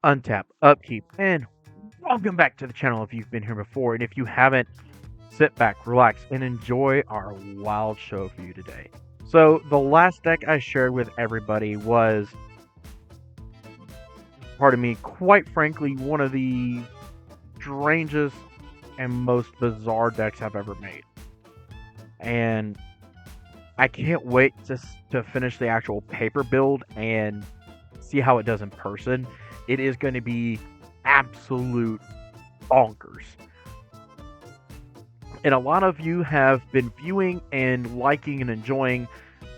untap, upkeep, and welcome back to the channel if you've been here before. And if you haven't, sit back, relax, and enjoy our wild show for you today. So, the last deck I shared with everybody was, pardon me, quite frankly, one of the strangest and most bizarre decks I've ever made. And I can't wait to finish the actual paper build and see how it does in person. It is going to be absolute bonkers. And a lot of you have been viewing and liking and enjoying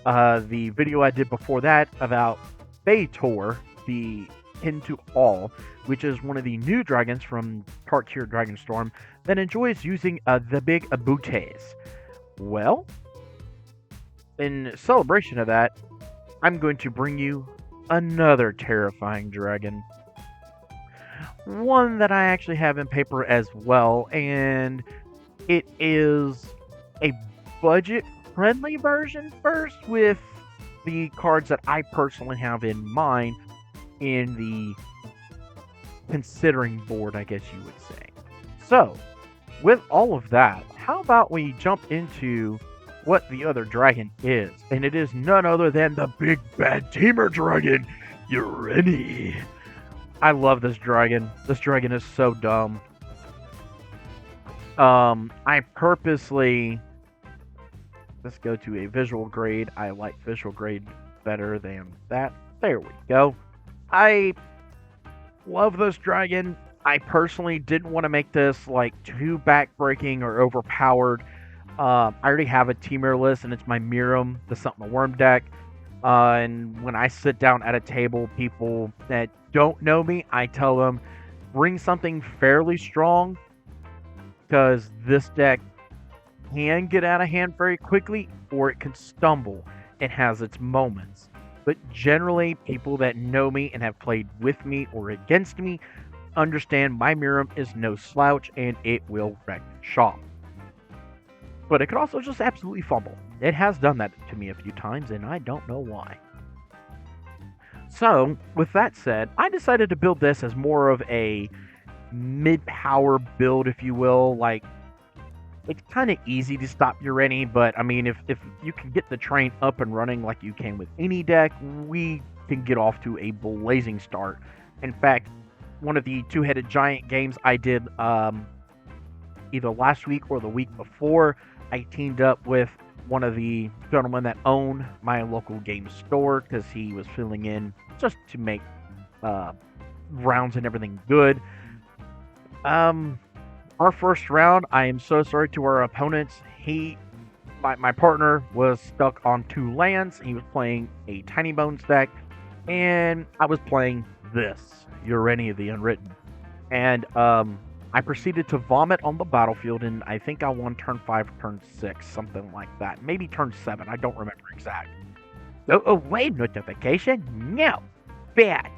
the video I did before that about Baitor, the Into All, which is one of the new dragons from Tarkir Dragonstorm that enjoys using the big Abutes. Well, in celebration of that, I'm going to bring you another terrifying dragon. One that I actually have in paper as well, and it is a budget-friendly version first with the cards that I personally have in mind in the considering board, I guess you would say. So, with all of that, how about we jump into what the other dragon is? And it is none other than the big bad teamer dragon, Ureni. I love this dragon. This dragon is so dumb. I purposely, let's go to a visual grade. I like visual grade better than that. There we go. I love this dragon. I personally didn't want to make this like too backbreaking or overpowered. I already have a teamer list, and it's my Miram, the Something Worm deck. And when I sit down at a table, people that don't know me, I tell them, bring something fairly strong, because this deck can get out of hand very quickly, or it can stumble. It has its moments. But generally, people that know me and have played with me or against me understand my Miram is no slouch, and it will wreck shop. But it could also just absolutely fumble. It has done that to me a few times, and I don't know why. So, with that said, I decided to build this as more of a mid-power build, if you will. Like, it's kind of easy to stop Ureni, but I mean, if you can get the train up and running like you can with any deck, we can get off to a blazing start. In fact, one of the two-headed giant games I did either last week or the week before, I teamed up with one of the gentlemen that own my local game store because he was filling in just to make rounds and everything good. Our first round, I am so sorry to our opponents. My partner was stuck on 2 lands. He was playing a Tiny Bones deck, and I was playing this, Ureni of the Unwritten. And I proceeded to vomit on the battlefield, and I think I won turn 5, turn 6, something like that. Maybe turn 7, I don't remember exact. Wait, notification? No, bad.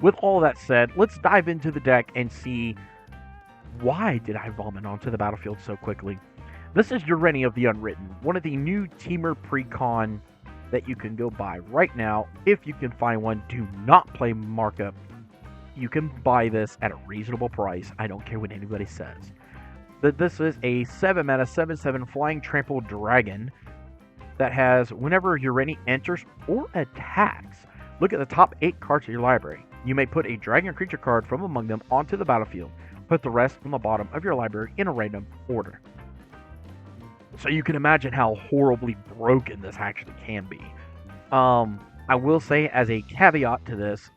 With all that said, let's dive into the deck and see why did I vomit onto the battlefield so quickly. This is Ureni of the Unwritten, one of the new teamer precon that you can go buy right now. If you can find one, do not play markup. You can buy this at a reasonable price. I don't care what anybody says. This is a 7-mana 7/7 flying trampled dragon that has, whenever Ureni enters or attacks, look at the top 8 cards of your library. You may put a dragon creature card from among them onto the battlefield. Put the rest from the bottom of your library in a random order. So you can imagine how horribly broken this actually can be. I will say, as a caveat to this,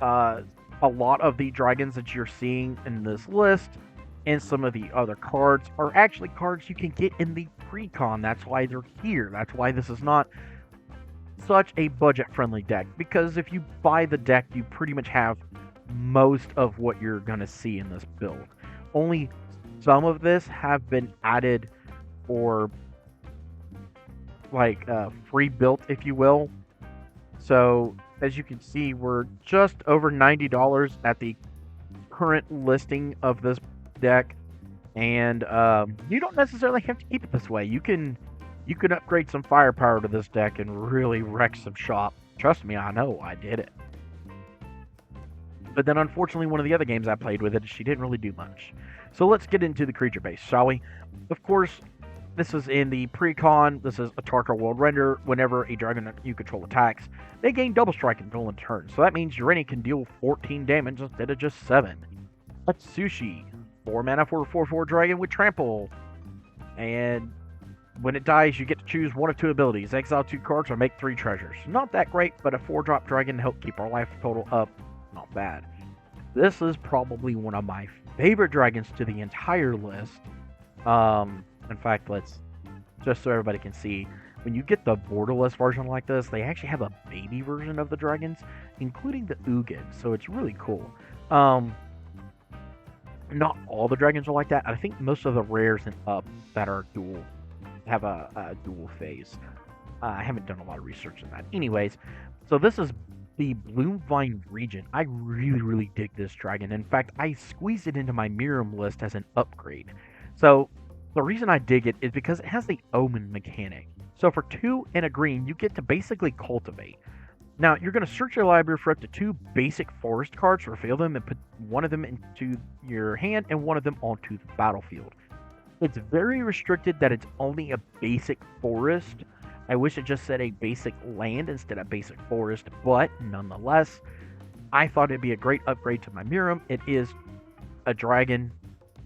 a lot of the dragons that you're seeing in this list and some of the other cards are actually cards you can get in the precon. That's why they're here. That's why this is not such a budget-friendly deck, because if you buy the deck, you pretty much have most of what you're going to see in this build. Only some of this have been added or like free built, if you will. So as you can see, we're just over $90 at the current listing of this deck, and you don't necessarily have to keep it this way. You can upgrade some firepower to this deck and really wreck some shop. Trust me, I know, I did it. But then, unfortunately, one of the other games I played with it, she didn't really do much. So let's get into the creature base, shall we? Of course, this is in the precon. This is a Tarkar world render. Whenever a dragon that you control attacks, they gain double strike until in turn. So that means Ureni can deal 14 damage instead of just 7. That's Sushi. 4 mana for a 4/4 dragon with trample. And when it dies, you get to choose one of 2 abilities. Exile 2 cards or make 3 treasures. Not that great, but a 4-drop dragon to help keep our life total up. Not bad. This is probably one of my favorite dragons to the entire list. In fact, let's, just so everybody can see, when you get the borderless version like this, they actually have a baby version of the dragons, including the Ugin, so it's really cool. Not all the dragons are like that. I think most of the rares and up that are dual have a dual phase. I haven't done a lot of research on that. Anyways, so this is the Bloomvine region. I really dig this dragon. In fact, I squeezed it into my Miram list as an upgrade. So the reason I dig it is because it has the Omen mechanic. So for 2 and a green, you get to basically cultivate. Now, you're going to search your library for up to 2 basic forest cards, reveal them, and put one of them into your hand and one of them onto the battlefield. It's very restricted that it's only a basic forest. I wish it just said a basic land instead of basic forest, but nonetheless, I thought it'd be a great upgrade to my Miram. It is a dragon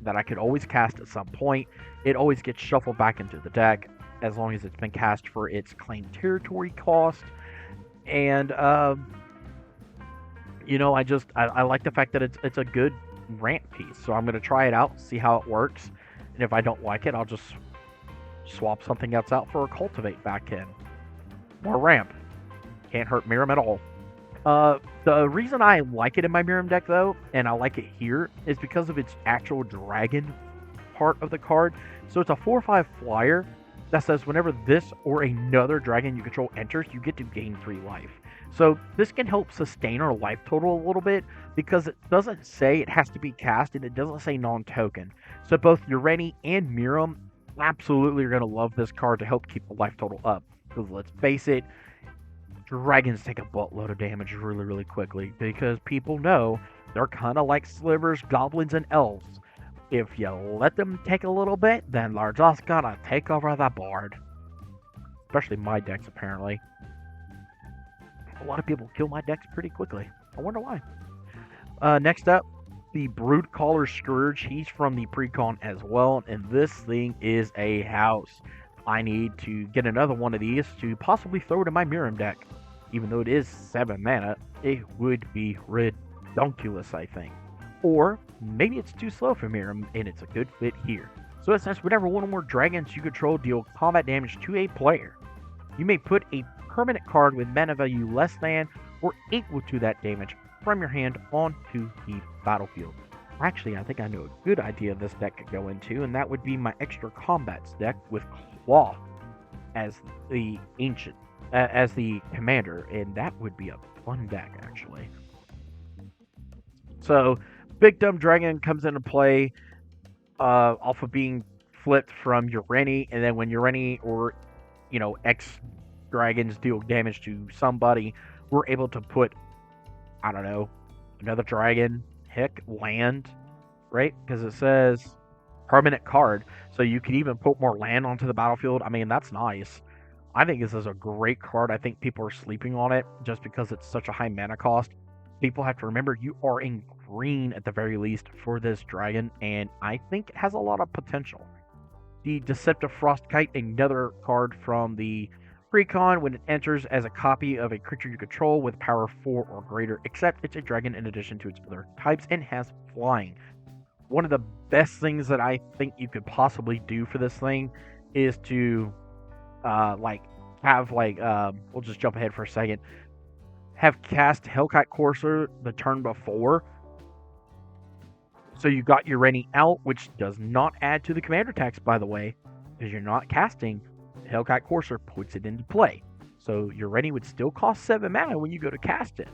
that I could always cast at some point. It always gets shuffled back into the deck as long as it's been cast for its claimed territory cost. And you know, I like the fact that it's a good ramp piece. So I'm gonna try it out, see how it works, and if I don't like it, I'll just swap something else out for a cultivate back in. More ramp. Can't hurt Miram at all. The reason I like it in my Miram deck though, and I like it here, is because of its actual dragon part of the card. So it's a 4/5 flyer that says whenever this or another dragon you control enters, you get to gain 3 life. So this can help sustain our life total a little bit because it doesn't say it has to be cast and it doesn't say non-token. So both Ureni and Miram absolutely are going to love this card to help keep the life total up. Because let's face it, dragons take a buttload of damage really quickly because people know they're kind of like slivers, goblins, and elves. If you let them take a little bit, then they're just gonna take over the board. Especially my decks, apparently. A lot of people kill my decks pretty quickly. I wonder why. Next up, the Broodcaller Scourge. He's from the precon as well, and this thing is a house. I need to get another one of these to possibly throw it in my Miram deck. Even though it is 7 mana, it would be ridiculous, I think. Or maybe it's too slow for Miram, and it's a good fit here. So it says whenever one or more dragons you control deal combat damage to a player, you may put a permanent card with mana value less than or equal to that damage from your hand onto the battlefield. Actually, I think I know a good idea this deck could go into, and that would be my extra combats deck with Claw as the ancient, as the commander, and that would be a fun deck actually. So Big Dumb Dragon comes into play off of being flipped from Ureni, and then when Ureni or, you know, X dragons deal damage to somebody, we're able to put, I don't know, another dragon, heck, land, right? Because it says permanent card, so you can even put more land onto the battlefield. I mean, that's nice. I think this is a great card. I think people are sleeping on it just because it's such a high mana cost. People have to remember you are in green at the very least for this dragon, and I think it has a lot of potential. The Deceptive Frostkite, another card from the precon. When it enters as a copy of a creature you control with power 4 or greater, except it's a dragon in addition to its other types and has flying. One of the best things that I think you could possibly do for this thing is to we'll just jump ahead for a second. Have cast Hellkite Courser the turn before. So you got Ureni out, which does not add to the commander tax, by the way, because you're not casting. Hellkite Courser puts it into play. So Ureni would still cost 7 mana when you go to cast it.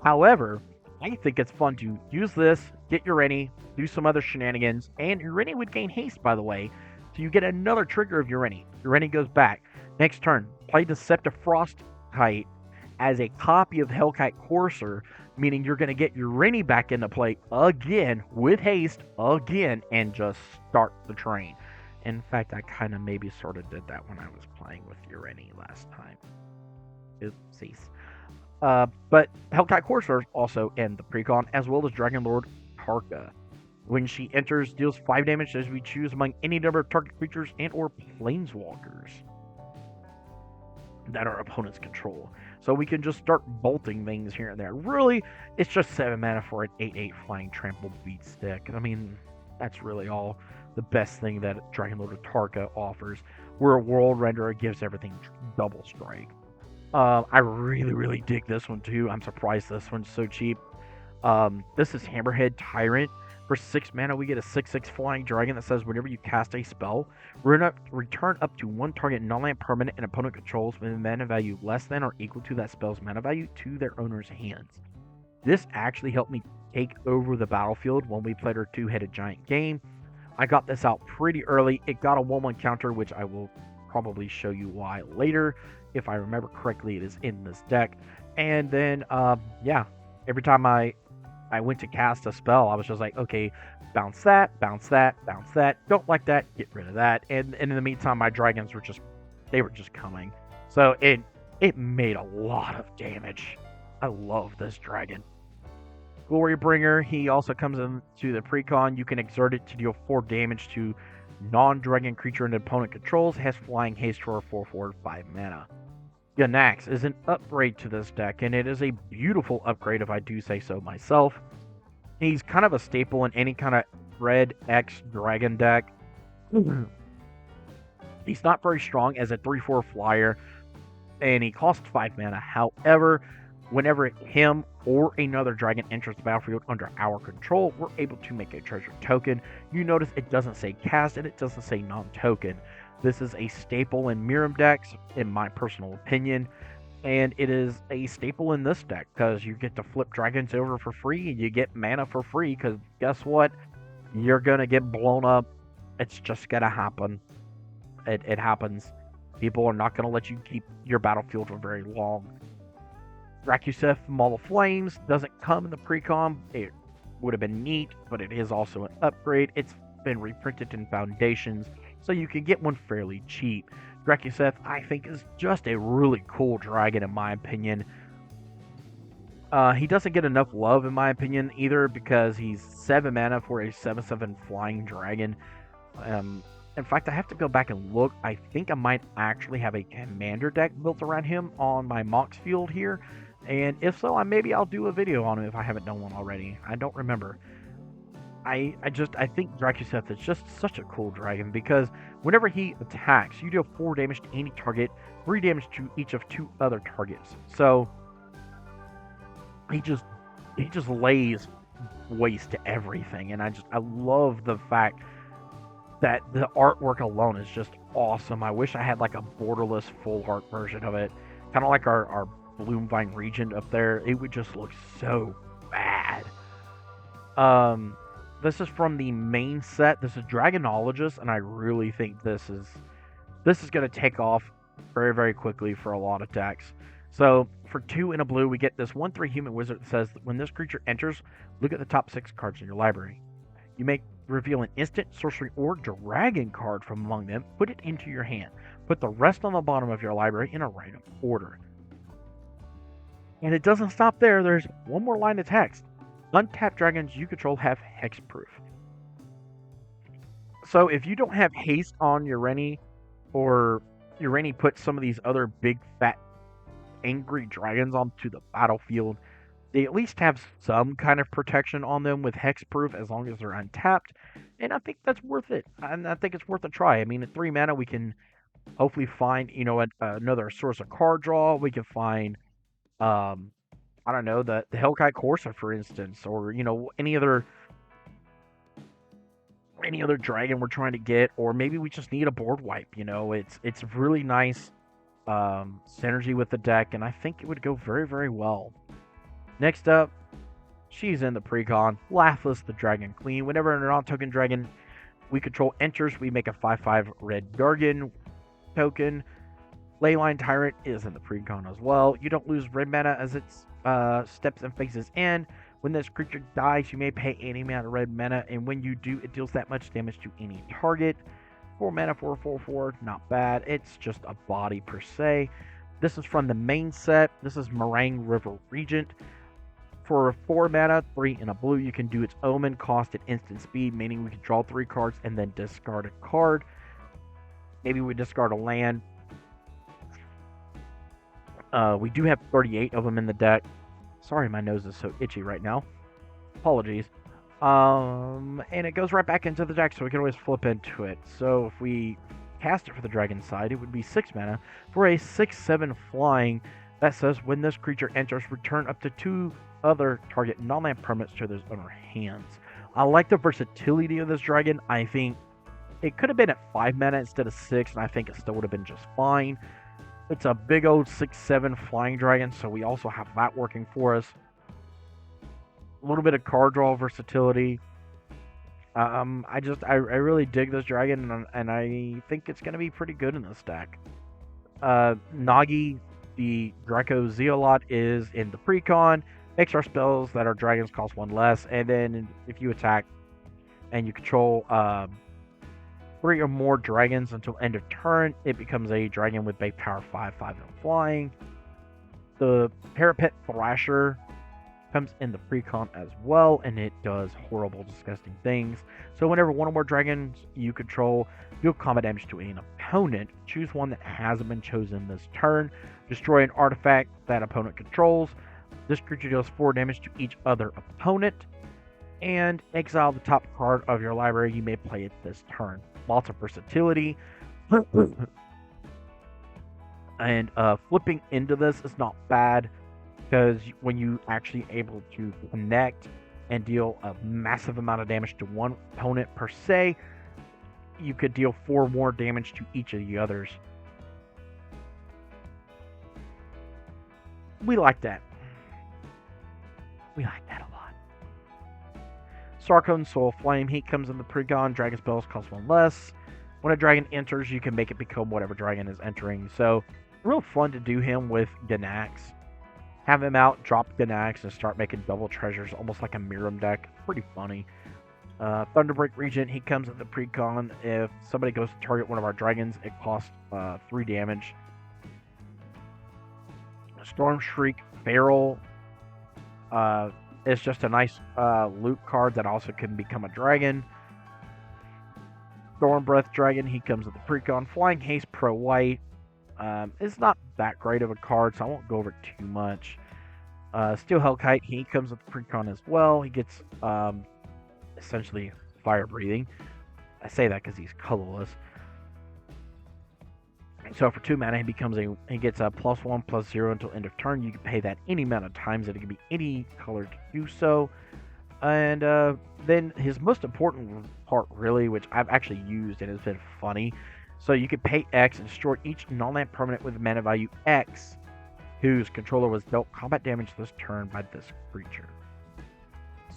However, I think it's fun to use this, get Ureni, do some other shenanigans, and Ureni would gain haste, by the way. So you get another trigger of Ureni. Ureni goes back. Next turn, play Deceptive Frostkite. as a copy of Hellkite Courser, meaning you're going to get Ureni back into play again with haste again and just start the train. In fact, I kind of maybe sort of did that when I was playing with Ureni last time. Oopsies. But Hellkite Courser also in the precon, as well as Dragon Lord Tarka. When she enters, deals 5 damage as we choose among any number of target creatures and or planeswalkers that our opponents control. So we can just start bolting things here and there. Really, it's just 7 mana for an 8/8 flying trample beat stick. I mean, that's really all the best thing that Dragon Lord Tarka offers, where a World Renderer gives everything double strike. I really dig this one too. I'm surprised this one's so cheap. This is Hammerhead Tyrant. For 6 mana, we get a 6/6 flying dragon that says whenever you cast a spell, return up to 1 target non-land permanent and opponent controls with a mana value less than or equal to that spell's mana value to their owner's hands. This actually helped me take over the battlefield when we played our 2-headed giant game. I got this out pretty early. It got a 1/1 counter, which I will probably show you why later. If I remember correctly, it is in this deck. And then, yeah, every time I went to cast a spell, I was just like, okay, bounce that, bounce that, bounce that. Don't like that, get rid of that. And in the meantime, my dragons were just coming. So it made a lot of damage. I love this dragon. Glorybringer, he also comes into the precon. You can exert it to deal 4 damage to non-dragon creature and opponent controls. Has flying haste for 4/4 5 mana. Ganax is an upgrade to this deck, and it is a beautiful upgrade if I do say so myself. He's kind of a staple in any kind of red X dragon deck. He's not very strong as a 3/4 flyer, and he costs 5 mana. However, whenever him or another dragon enters the battlefield under our control, we're able to make a treasure token. You notice it doesn't say cast and it doesn't say non-token. This is a staple in Miram decks, in my personal opinion, and it is a staple in this deck because you get to flip dragons over for free and you get mana for free because guess what? You're going to get blown up. It's just going to happen. It happens. People are not going to let you keep your battlefield for very long. Drakuseth Maul of Flames doesn't come in the precon. It would have been neat, but it is also an upgrade. It's been reprinted in Foundations, so you can get one fairly cheap. Drakuseth, I think, is just a really cool dragon in my opinion. He doesn't get enough love in my opinion either because he's 7 mana for a 7/7 flying dragon. In fact, I have to go back and look. I think I might actually have a commander deck built around him on my Mox field here. And if so, maybe I'll do a video on him if I haven't done one already. I don't remember. I think Drakuseth is just such a cool dragon because whenever he attacks, you deal 4 damage to any target, 3 damage to each of 2 other targets. So he just lays waste to everything, and I love the fact that the artwork alone is just awesome. I wish I had like a borderless full art version of it, kind of like our Bloomvine Regent up there. It would just look so bad. This is from the main set. This is Dragonologist, and I really think this is going to take off very, very quickly for a lot of decks. So for 2 in a blue, we get this 1/3 human wizard that says that when this creature enters, look at the top 6 cards in your library. You may reveal an instant, sorcery, or dragon card from among them. Put it into your hand. Put the rest on the bottom of your library in a random order. And it doesn't stop there. There's one more line of text. Untapped dragons you control have hexproof. So if you don't have haste on Ureni, or Ureni puts some of these other big, fat, angry dragons onto the battlefield, they at least have some kind of protection on them with hexproof as long as they're untapped. And I think that's worth it. And I think it's worth a try. I mean, at 3 mana, we can hopefully find, another source of card draw. We can find, I don't know, the Hellkite Courser, for instance, or, any other dragon we're trying to get, or maybe we just need a board wipe. It's really nice synergy with the deck, and I think it would go very, very well. Next up, she's in the precon, Lathlas the Dragon Queen. Whenever a non-token dragon we control enters, we make a 5/5 red Gargan token. Leyline Tyrant is in the precon as well. You don't lose red mana as its steps and phases in. When this creature dies, you may pay any amount of red mana, and when you do, it deals that much damage to any target. 4 mana for a 4/4, not bad. It's just a body per se. This is from the main set. This is Meringue River Regent. For 4 mana, 3 and a blue, you can do its Omen, cost at instant speed, meaning we can draw 3 cards and then discard a card. Maybe we discard a land. We do have 38 of them in the deck. Sorry, my nose is so itchy right now. Apologies. And it goes right back into the deck, so we can always flip into it. So if we cast it for the dragon side, it would be 6 mana for a 6/7 flying that says when this creature enters, return up to 2 other target non-land permanents to their owner hands. I like the versatility of this dragon. I think it could have been at 5 mana instead of 6, and I think it still would have been just fine. It's a big old 6/7 flying dragon, so we also have that working for us. A little bit of card draw versatility. I really dig this dragon, and I think it's going to be pretty good in this deck. Nagi, the Draco Zealot, is in the precon. Makes our spells that are dragons cost 1 less, and then if you attack and you control 3 or more dragons until end of turn, it becomes a dragon with base power 5, 5 and flying. The Parapet Thrasher comes in the precon as well, and it does horrible, disgusting things. So whenever 1 or more dragons you control deal combat damage to an opponent, choose one that hasn't been chosen this turn. Destroy an artifact that opponent controls. This creature deals 4 damage to each other opponent. And exile the top card of your library. You may play it this turn. Lots of versatility. And flipping into this is not bad, because when you actually able to connect and deal a massive amount of damage to one opponent per se, you could deal 4 more damage to each of the others. We like that. We like that a lot. Sarkon Soul Flame. He comes in the precon. Dragon spells cost 1 less. When a dragon enters, you can make it become whatever dragon is entering. So, real fun to do him with Ganax. Have him out, drop Ganax, and start making double treasures, almost like a Miram deck. Pretty funny. Thunderbreak Regent. He comes in the precon. If somebody goes to target one of our dragons, it costs 3 damage. Storm Shriek Feral. It's just a nice loot card that also can become a dragon. Storm Breath Dragon, he comes with the precon. Flying Haste Pro White. It's not that great of a card, so I won't go over it too much. Steel Hellkite, he comes with the precon as well. He gets essentially fire breathing. I say that because he's colorless. So for 2 mana, he gets a +1/+0 until end of turn. You can pay that any amount of times, and it can be any color to do so. And then his most important part, really, which I've actually used and has been funny. So you can pay X and destroy each non-land permanent with mana value X, whose controller was dealt combat damage this turn by this creature.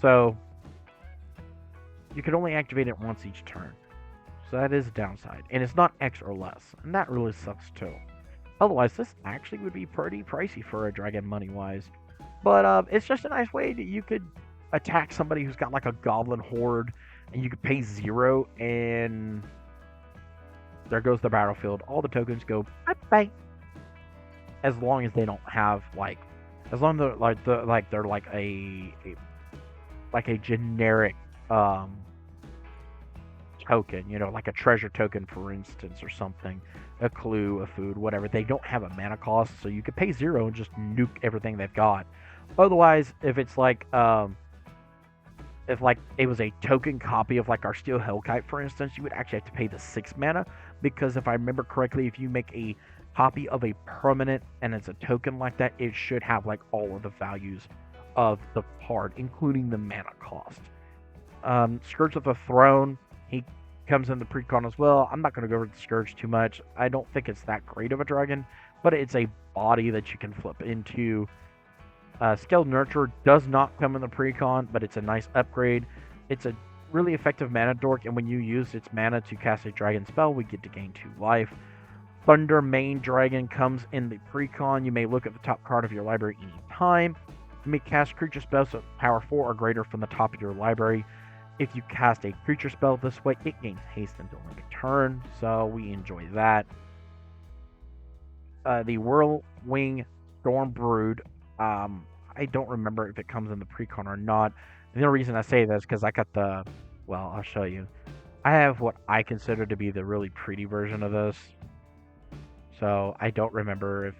So you can only activate it once each turn. So that is a downside. And it's not X or less. And that really sucks too. Otherwise, this actually would be pretty pricey for a dragon money-wise. But it's just a nice way that you could attack somebody who's got like a goblin horde, and you could pay 0, and there goes the battlefield. All the tokens go bye-bye. As long as they don't have like, as long as they're like a generic token, you know, like a treasure token, for instance, or something, a clue, a food, whatever. They don't have a mana cost, so you could pay 0 and just nuke everything they've got. Otherwise, if it's like, if like it was a token copy of like our Steel Hellkite, for instance, you would actually have to pay the 6 mana, because if I remember correctly, if you make a copy of a permanent and it's a token like that, it should have like all of the values of the card, including the mana cost. Scourge of the Throne, he comes in the precon as well. I'm not going to go over the Scourge too much. I don't think it's that great of a dragon, but it's a body that you can flip into. Scaled Nurture does not come in the precon, but it's a nice upgrade. It's a really effective mana dork, and when you use its mana to cast a dragon spell, we get to gain 2 life. Thunder Main Dragon comes in the precon. You may look at the top card of your library anytime. You may cast creature spells of power 4 or greater from the top of your library. If you cast a creature spell this way, it gains haste until end of turn, so we enjoy that. The Whirlwing Stormbrood, I don't remember if it comes in the precon or not. The only reason I say that is because I got well, I'll show you. I have what I consider to be the really pretty version of this. So I don't remember if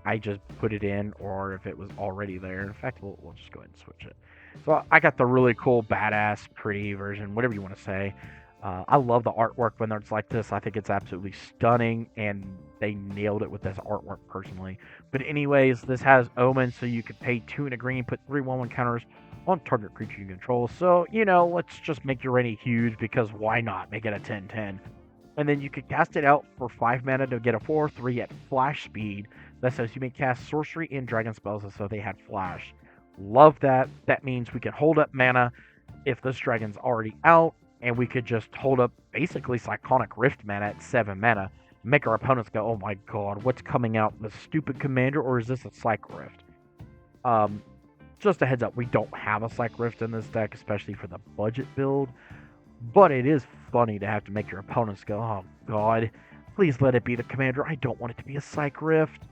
I just put it in or if it was already there. In fact, we'll just go ahead and switch it. So I got the really cool, badass, pretty version, whatever you want to say. I love the artwork when it's like this. I think it's absolutely stunning, and they nailed it with this artwork personally. But anyways, this has Omen, so you could pay 2 and a green, put 3/1/1 counters on target creature you control. So, let's just make Ureni huge, because why not? Make it a 10/10. And then you could cast it out for 5 mana to get a 4/3 at flash speed. That says you may cast sorcery and dragon spells as though they had flash. Love that. That means we can hold up mana if this dragon's already out, and we could just hold up basically Cyclonic Rift mana at 7 mana. Make our opponents go, oh my god, what's coming out? The stupid commander, or is this a Cyc Rift? Just a heads up, we don't have a Cyc Rift in this deck, especially for the budget build. But it is funny to have to make your opponents go, oh god, please let it be the commander. I don't want it to be a Cyc Rift.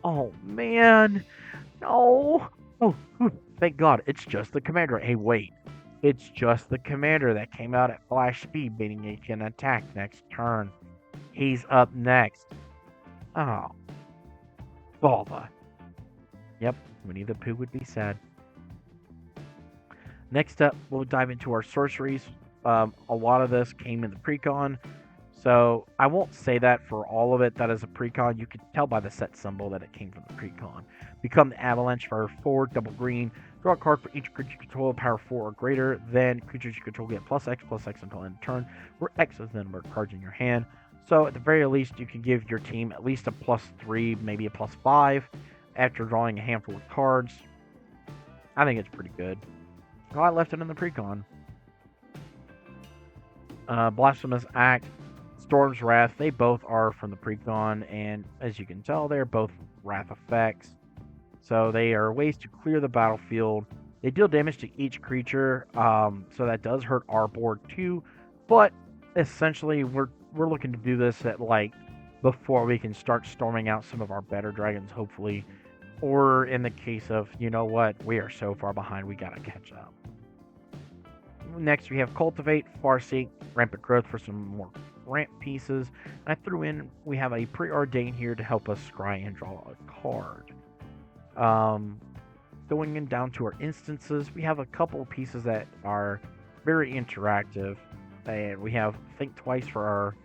Oh man, no. Oh, thank god, it's just the commander. Hey, wait. It's just the commander that came out at flash speed, meaning he can attack next turn. He's up next. Oh. Bother. Yep, Winnie the Pooh would be sad. Next up, we'll dive into our sorceries. A lot of this came in the precon, so I won't say that for all of it. That is a precon. You can tell by the set symbol that it came from the precon. Become the Avalanche for 4, double green. Draw a card for each creature you control, power 4 or greater. Then creatures you control get +X until end of turn, where X is the number of cards in your hand. So at the very least, you can give your team at least a +3, maybe a +5 after drawing a handful of cards. I think it's pretty good. Oh, I left it in the precon. Blasphemous Act, Storm's Wrath, they both are from the precon, and as you can tell, they're both Wrath effects. So they are ways to clear the battlefield. They deal damage to each creature, so that does hurt our board too. But essentially, we're looking to do this at before we can start storming out some of our better dragons, hopefully. Or in the case of, you know what, we are so far behind, we gotta catch up. Next, we have Cultivate, Farseek, Rampant Growth for some more ramp pieces. And I threw in, we have a Preordain here to help us scry and draw a card. Going in down to our instances, we have a couple of pieces that are very interactive. And we have Think Twice for our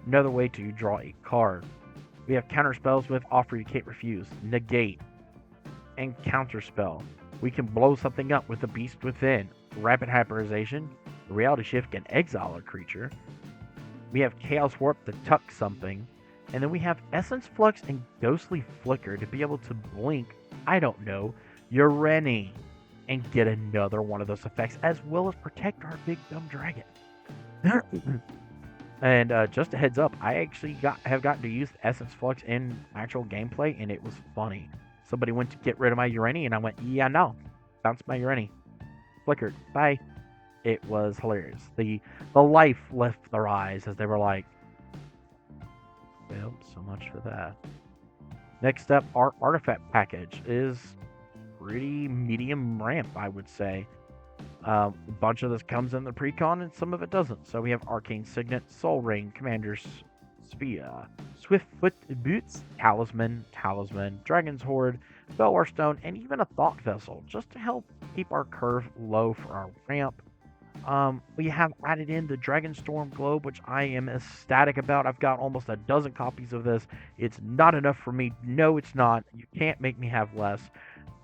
another way to draw a card. We have counter spells with Offer You Can't Refuse, Negate, and Counter Spell. We can blow something up with the Beast Within, Rapid Hyperization, Reality Shift can exile a creature. We have Chaos Warp to tuck something. And then we have Essence Flux and Ghostly Flicker to be able to blink, I don't know, Ureni, and get another one of those effects, as well as protect our big dumb dragon. And just a heads up, I actually have gotten to use Essence Flux in actual gameplay, and it was funny. Somebody went to get rid of my Ureni, and I went, yeah, no. Bounced my Ureni. Flickered. Bye. It was hilarious. The life left their eyes as they were like, well, so much for that. Next up, our artifact package is pretty medium ramp, I would say. A bunch of this comes in the precon and some of it doesn't. So we have Arcane Signet, Soul Ring, Commander's Sphere, Swiftfoot Boots, Talisman, Dragon's Horde, Belwar Stone, and even a Thought Vessel, just to help keep our curve low for our ramp. We have added in the Dragonstorm Globe, which I am ecstatic about. I've got almost a dozen copies of this. It's not enough for me. No, it's not. You can't make me have less.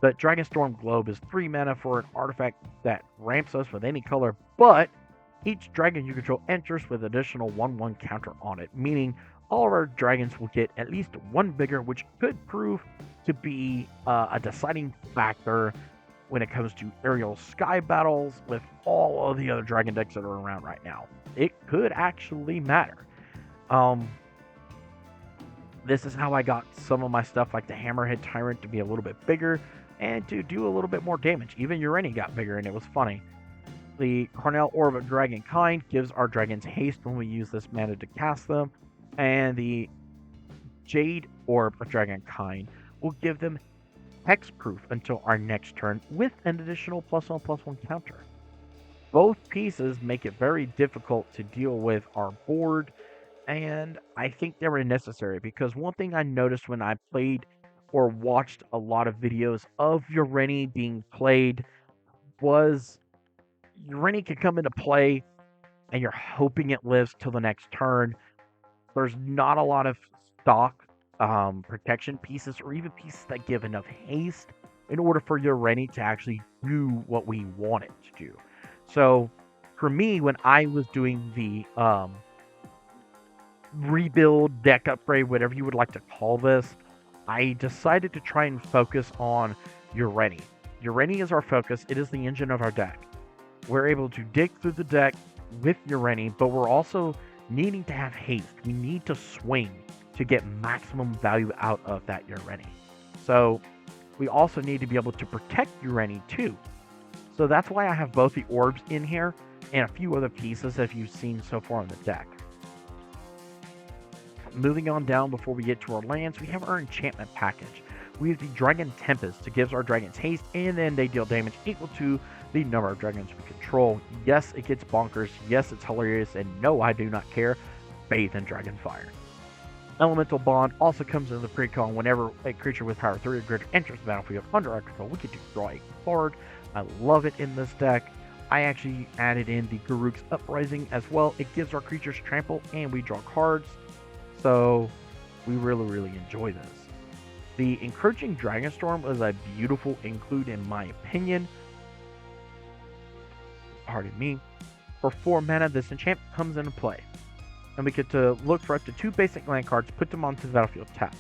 But Dragonstorm Globe is 3 mana for an artifact that ramps us with any color, but each dragon you control enters with additional 1/1 counter on it, meaning all of our dragons will get at least one bigger, which could prove to be a deciding factor when it comes to aerial sky battles with all of the other dragon decks that are around right now. It could actually matter. This is how I got some of my stuff like the Hammerhead Tyrant to be a little bit bigger and to do a little bit more damage. Even Ureni got bigger, and it was funny. The Carnell Orb of Dragonkind gives our dragons haste when we use this mana to cast them, and the Jade Orb of Dragonkind will give them hexproof until our next turn with an additional +1/+1 counter. Both pieces make it very difficult to deal with our board, and I think they were necessary because one thing I noticed when I played or watched a lot of videos of Ureni being played was Ureni could come into play and you're hoping it lives till the next turn. There's not a lot of stock protection pieces or even pieces that give enough haste in order for Ureni to actually do what we want it to do. So for me, when I was doing the rebuild, deck upgrade, whatever you would like to call this, I decided to try and focus on Ureni. Ureni is our focus. It is the engine of our deck. We're able to dig through the deck with Ureni, but we're also needing to have haste. We need to swing to get maximum value out of that Ureni. So we also need to be able to protect Ureni too. So that's why I have both the orbs in here and a few other pieces that you've seen so far in the deck. Moving on down before we get to our lands, we have our enchantment package. We have the Dragon Tempest that gives our dragons haste, and then they deal damage equal to the number of dragons we control. Yes, it gets bonkers. Yes, it's hilarious. And no, I do not care. Bathe in Dragon Fire. Elemental Bond also comes in the precon. Whenever a creature with power 3 or greater enters the battlefield under our control, we get to draw a card. I love it in this deck. I actually added in the Garruk's Uprising as well. It gives our creatures trample and we draw cards. So we really enjoy this. The Encroaching Dragonstorm was a beautiful include in my opinion. Pardon me. For 4 mana, this enchantment comes into play. And we get to look for up to 2 basic land cards, put them onto the battlefield tapped.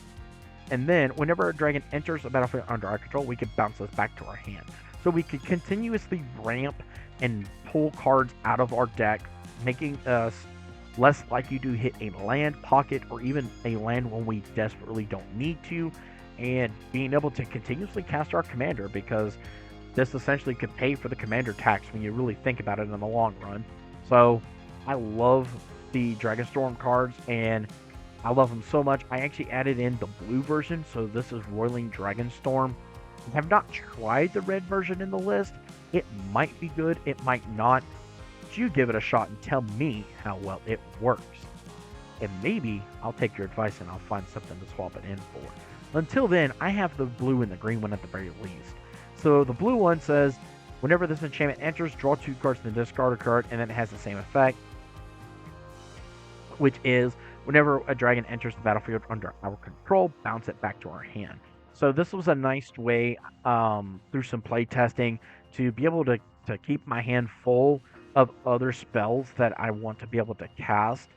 And then, whenever a dragon enters a battlefield under our control, we can bounce this back to our hand. So we could continuously ramp and pull cards out of our deck, making us less likely to hit a land pocket or even a land when we desperately don't need to, and being able to continuously cast our commander, because this essentially could pay for the commander tax when you really think about it in the long run. So I love the Dragonstorm cards, and I love them so much. I actually added in the blue version, so this is Roiling Dragonstorm. I have not tried the red version in the list. It might be good, it might not. But you give it a shot and tell me how well it works. And maybe I'll take your advice and I'll find something to swap it in for. Until then, I have the blue and the green one at the very least. So the blue one says, whenever this enchantment enters, draw 2 cards and then discard a card, and then it has the same effect, which is whenever a dragon enters the battlefield under our control, bounce it back to our hand. So this was a nice way, through some play testing, to be able to keep my hand full of other spells that I want to be able to cast.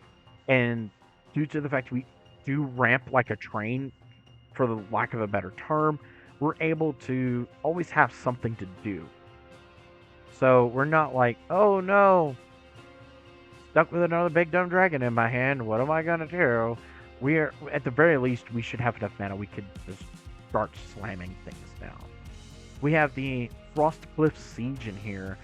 And due to the fact we do ramp like a train, for the lack of a better term, we're able to always have something to do. So we're not like, oh no, stuck with another big dumb dragon in my hand, what am I gonna do? We're, at the very least, we should have enough mana we could just start slamming things down. We have the Frostcliff Siege in here.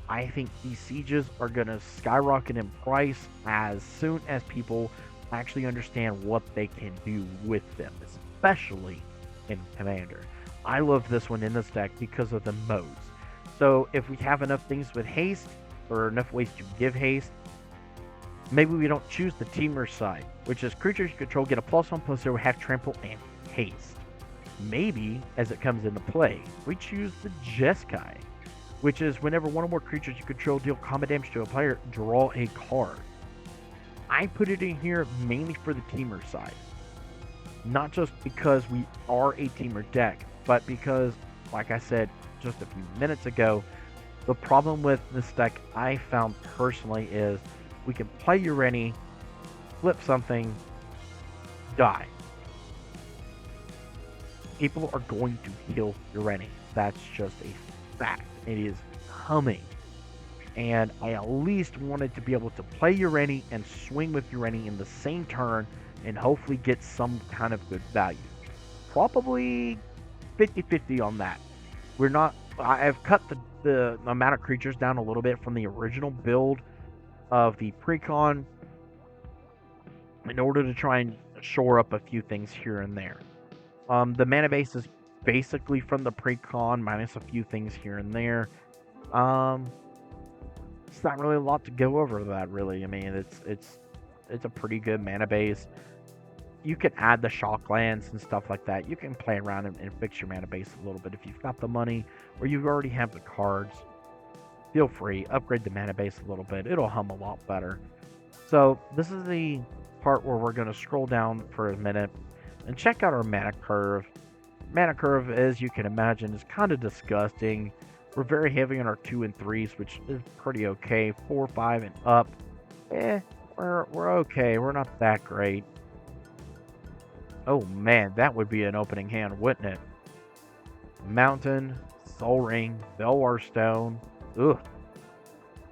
I think these sieges are gonna skyrocket in price as soon as people actually understand what they can do with them, especially in Commander. I love this one in this deck because of the modes. So if we have enough things with haste, or enough ways to give haste, maybe we don't choose the Teamer side, which is creatures you control get a +1/+0, have trample and haste. Maybe, as it comes into play, we choose the Jeskai, which is whenever one or more creatures you control deal combat damage to a player, draw a card. I put it in here mainly for the Teamer side. Not just because we are a Teamer deck, but because, like I said just a few minutes ago, the problem with this deck I found personally is we can play Ureni, flip something, die. People are going to kill Ureni. That's just a fact. It is coming. And I at least wanted to be able to play Ureni and swing with Ureni in the same turn and hopefully get some kind of good value. Probably 50-50 on that. We're not. I've cut the amount of creatures down a little bit from the original build of the precon in order to try and shore up a few things here and there. The mana base is basically from the precon minus a few things here and there. It's not really a lot to go over that, really. I mean, it's a pretty good mana base. You can add the shock lands and stuff like that. You can play around and fix your mana base a little bit if you've got the money or you already have the cards. Feel free, upgrade the mana base a little bit. It'll hum a lot better. So this is the part where we're going to scroll down for a minute and check out our mana curve. Mana curve, as you can imagine, is kind of disgusting. We're very heavy on our 2 and 3s, which is pretty okay. 4, 5, and up, we're okay. We're not that great. Oh man, that would be an opening hand, wouldn't it? Mountain, Soul Ring, Belwar Stone, ugh.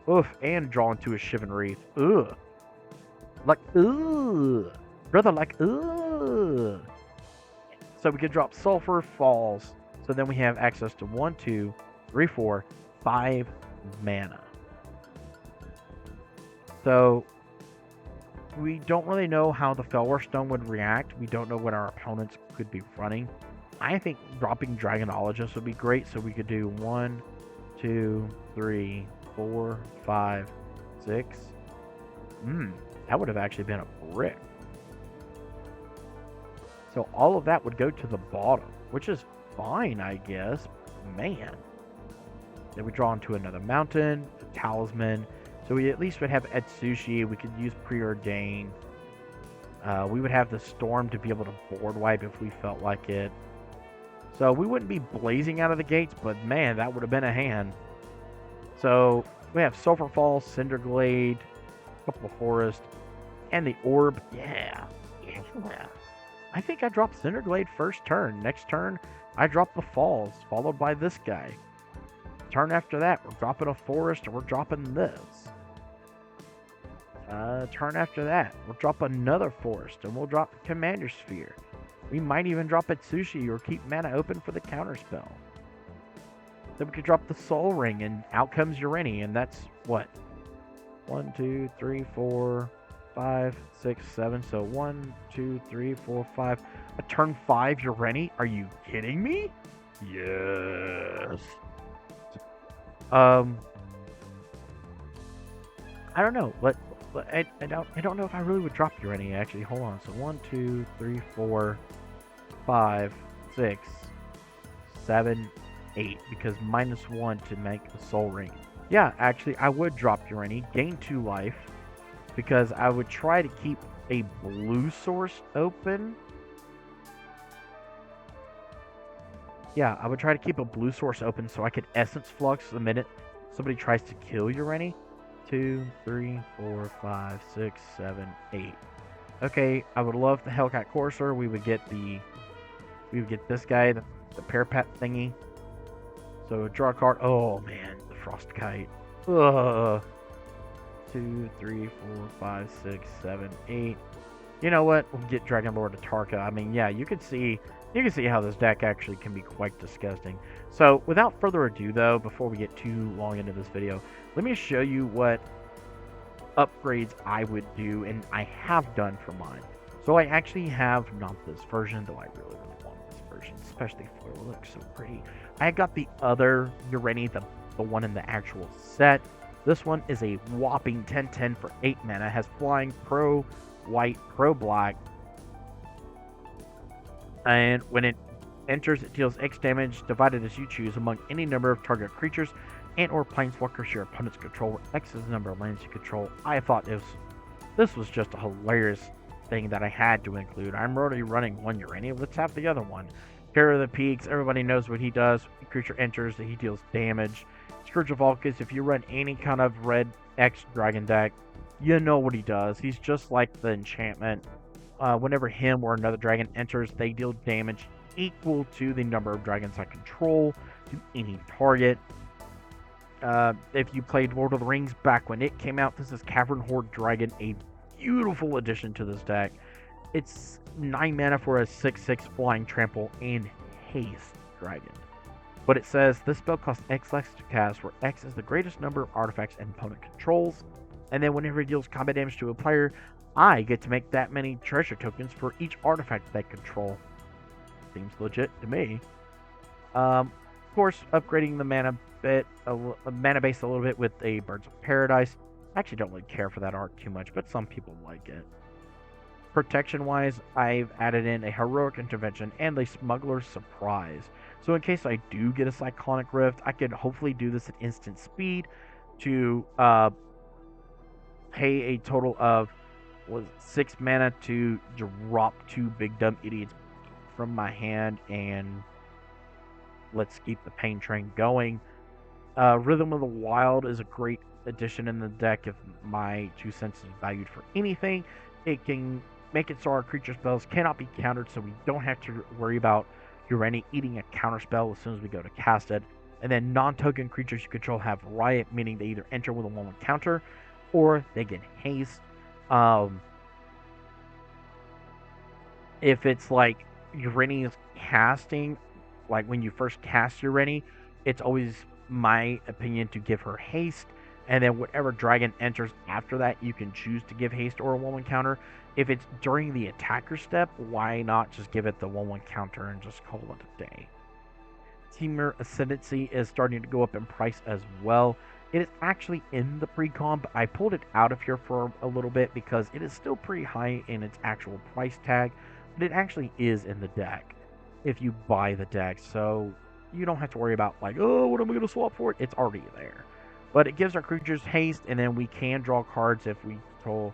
Oof, and draw into a Shivan Wreath. Ugh. Like, ugh. Brother, like, ugh. So we could drop Sulfur Falls. So then we have access to 1, 2, 3, 4, 5 mana. So we don't really know how the Felwar Stone would react. We don't know what our opponents could be running. I think dropping Dragonologist would be great. So we could do 1, 2, 3, 4, 5, 6. That would have actually been a brick. So all of that would go to the bottom, which is fine, I guess. Man. Then we draw into another mountain, a talisman. So we at least would have Etsushi. We could use Preordain. We would have the Storm to be able to board wipe if we felt like it. So we wouldn't be blazing out of the gates, but man, that would have been a hand. So we have Sulfur Falls, Cinderglade, couple of Forest, and the Orb. Yeah. I think I dropped Cinderglade first turn. Next turn, I dropped the Falls, followed by this guy. Turn after that, we're dropping a Forest, or we're dropping this. Turn after that, we'll drop another Forest, and we'll drop the Commander Sphere. We might even drop Etsushi, or keep mana open for the counterspell. Then we could drop the Soul Ring, and out comes Ureni, and that's what? 1, 2, 3, 4, 5, 6, 7. So 1, 2, 3, 4, 5. A turn 5 Ureni? Are you kidding me? Yes. I don't know. I don't know if I really would drop Ureni actually. Hold on. So 1, 2, 3, 4, 5, 6, 7, 8. Because -1 to make the Soul Ring. Yeah, actually, I would drop Ureni, gain 2 life, because I would try to keep a blue source open. Yeah, I would try to keep a blue source open so I could Essence Flux the minute somebody tries to kill Ureni. 2, 3, 4, 5, 6, 7, 8. Okay, I would love the Hellcat Courser. We would get this guy, the Parapet thingy. So draw a card. Oh man, the Frost Kite. Ugh. 2, 3, 4, 5, 6, 7, 8. You know what? We'll get Dragon Lord Atarka. I mean, yeah, you can see how this deck actually can be quite disgusting. So, without further ado, though, before we get too long into this video, let me show you what upgrades I would do, and I have done for mine. So, I actually have not this version, though I really want this version, especially for it looks so pretty. I got the other Ureni, the one in the actual set. This one is a whopping 10/10 for 8 mana, has flying, pro white, pro black, and when it enters, it deals X damage divided as you choose among any number of target creatures and or planeswalkers your opponents control. X is the number of lands you control. I thought this was just a hilarious thing that I had to include. I'm already running one Ureni. Let's have the other one. Terror of the Peaks. Everybody knows what he does. When a creature enters, he deals damage. Scourge of Vulcus. If you run any kind of red X dragon deck, you know what he does. He's just like the enchantment. Whenever him or another dragon enters, they deal damage equal to the number of dragons I control to any target. If you played Lord of the Rings back when it came out, this is Cavern Horde Dragon, a beautiful addition to this deck. It's 9 mana for a 6/6 flying trample and haste dragon. But it says this spell costs X less to cast, where X is the greatest number of artifacts an opponent controls. And then whenever it deals combat damage to a player, I get to make that many treasure tokens for each artifact they control. Seems legit to me. Of course, upgrading the mana base a little bit with a Birds of Paradise. I actually don't really care for that art too much, but some people like it. Protection-wise, I've added in a Heroic Intervention and a Smuggler's Surprise. So in case I do get a Cyclonic Rift, I could hopefully do this at instant speed to pay a total of 6 mana to drop 2 Big Dumb Idiots from my hand, and let's keep the pain train going. Rhythm of the Wild is a great addition in the deck if my 2 cents is valued for anything. It can make it so our creature spells cannot be countered, so we don't have to worry about Ureni eating a counterspell as soon as we go to cast it. And then non-token creatures you control have Riot, meaning they either enter with a 1/1 counter or they get haste. If it's like Ureni's casting, like when you first cast Ureni, it's always my opinion to give her haste, and then whatever dragon enters after that, you can choose to give haste or a 1/1 counter. If it's during the attacker step, why not just give it the 1/1 counter and just call it a day? Temur Ascendancy is starting to go up in price as well. It is actually in the precon, but I pulled it out of here for a little bit because it is still pretty high in its actual price tag, but it actually is in the deck if you buy the deck, so you don't have to worry about like, oh, what am I going to swap for it? It's already there. But it gives our creatures haste, and then we can draw cards if we control,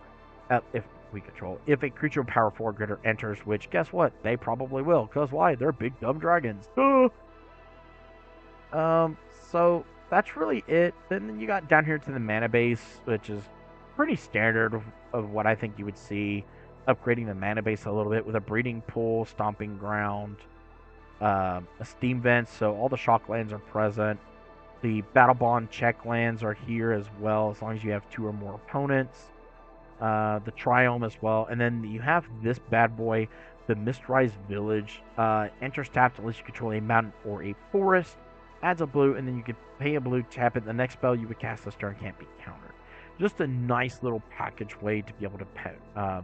if a creature of power 4 greater enters, which guess what? They probably will, because why? They're big dumb dragons. So that's really it. Then you got down here to the mana base, which is pretty standard of what I think you would see. Upgrading the mana base a little bit with a Breeding Pool, Stomping Ground, a Steam Vent, so all the shock lands are present. The Battle Bond check lands are here as well, as long as you have 2 or more opponents. The Triome as well. And then you have this bad boy, the Mistrise Village. Enters tapped unless you control a mountain or a forest. Adds a blue, and then you can pay a blue, tap it. The next spell you would cast this turn can't be countered. Just a nice little package way to be able to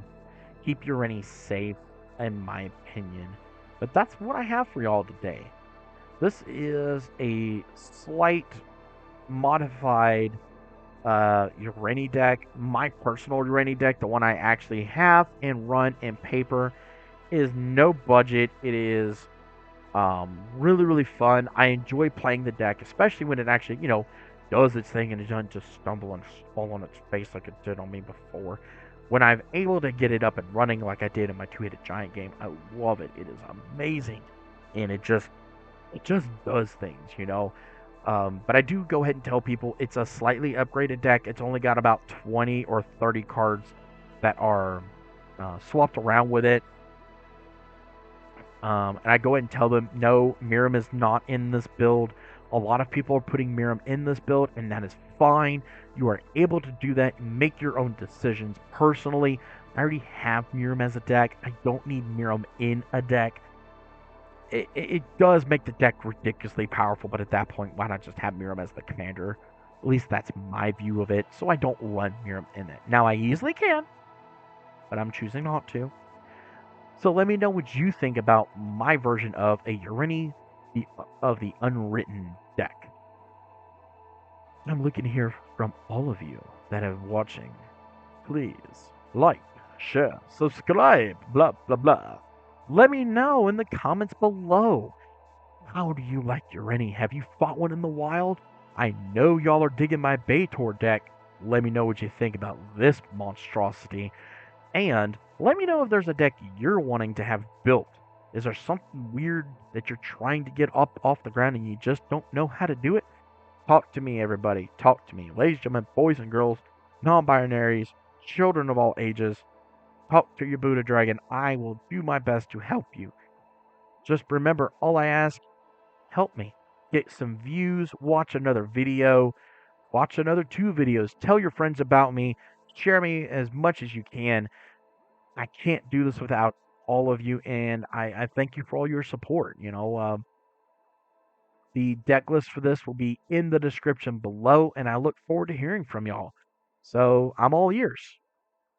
keep Ureni safe, in my opinion. But that's what I have for y'all today. This is a slight modified Ureni deck. My personal Ureni deck, the one I actually have and run in paper, is no budget. It is really, really fun. I enjoy playing the deck, especially when it actually, does its thing and it doesn't just stumble and fall on its face like it did on me before. When I'm able to get it up and running like I did in my 2-Headed Giant game, I love it. It is amazing, and it just does things, But I do go ahead and tell people it's a slightly upgraded deck. It's only got about 20 or 30 cards that are swapped around with it. And I go ahead and tell them, no, Miram is not in this build. A lot of people are putting Miram in this build, and that is fine. You are able to do that and make your own decisions. Personally, I already have Miram as a deck. I don't need Miram in a deck. It does make the deck ridiculously powerful, but at that point, why not just have Miram as the commander? At least that's my view of it, so I don't run Miram in it. Now, I easily can, but I'm choosing not to. So let me know what you think about my version of a Ureni of the Unwritten deck. I'm looking to hear from all of you that are watching. Please like, share, subscribe, blah, blah, blah. Let me know in the comments below. How do you like Ureni? Have you fought one in the wild? I know y'all are digging my Baitor deck. Let me know what you think about this monstrosity. And let me know if there's a deck you're wanting to have built. Is there something weird that you're trying to get up off the ground and you just don't know how to do it? Talk to me, everybody. Talk to me. Ladies and gentlemen, boys and girls, non-binaries, children of all ages. Talk to your Buddha Dragon. I will do my best to help you. Just remember, all I ask, help me. Get some views, watch another video, watch another 2 videos, tell your friends about me, share me as much as you can. I can't do this without all of you, and I thank you for all your support. The deck list for this will be in the description below, and I look forward to hearing from y'all. So I'm all ears.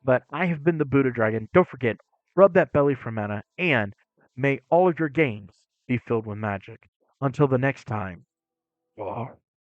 But I have been the Buddha Dragon. Don't forget, rub that belly for mana, and may all of your games be filled with magic. Until the next time. Oh.